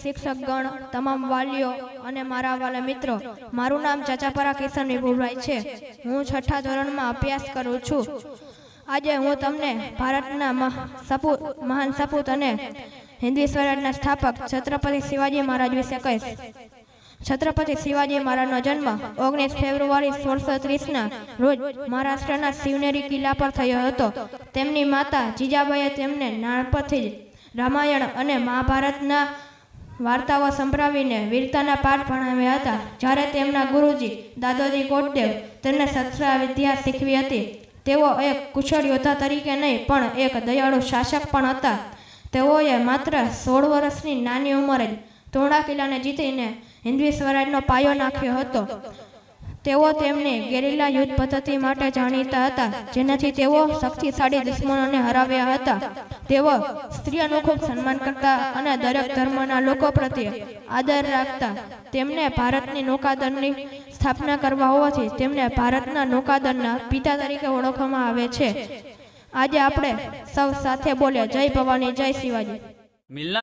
શિક્ષકગણ, તમામ વાલીઓ અને મારા વાલા મિત્રો, મારું નામ ચાચાપરા કિશન વિભુભાઈ છે. હું 6ઠા ધોરણમાં અભ્યાસ કરું છું. આજે હું તમને ભારતના મહાન સપૂત અને હિન્દવી સ્વરાજના સ્થાપક છત્રપતિ શિવાજી મહારાજ વિશે કહીશ. છત્રપતિ શિવાજી મહારાજનો જન્મ 19 ફેબ્રુઆરી 1630ના રોજ મહારાષ્ટ્રના શિવનેરી કિલ્લા પર થયો હતો. તેમની માતા જીજાબાઈએ તેમને નાનપણથી જ રામાયણ અને મહાભારતના વાર્તાઓ સંભળાવીને વીરતાના પાઠ ભણાવ્યા હતા. જ્યારે તેમના ગુરુજી દાદોજી કોટદેવ તેમને શસ્ત્ર વિદ્યા શીખવી હતી. તેઓ એક કુશળ યોદ્ધા તરીકે નહીં પણ એક દયાળુ શાસક પણ હતા. તેઓએ માત્ર 16 વર્ષની નાની ઉંમરે જ તોરણા કિલ્લાને જીતીને હિન્દવી સ્વરાજનો પાયો નાખ્યો હતો. તેઓ તેમની ગેરિલા યુદ્ધ પદ્ધતિ માટે જાણીતા હતા, જેનાથી તેઓ શક્તિશાળી દુશ્મનોને હરાવ્યા હતા. તેઓ સ્ત્રીઓનું ખૂબ સન્માન કરતા અને દરેક ધર્મના લોકો પ્રત્યે આદર રાખતા. તેમને ભારતની નૌકાદળની સ્થાપના કરવા હોવાથી તેમને ભારતના નૌકાદળના પિતા તરીકે ઓળખવામાં આવે છે. આજે આપણે સૌ સાથે બોલે જય ભવાની, જય શિવાજી.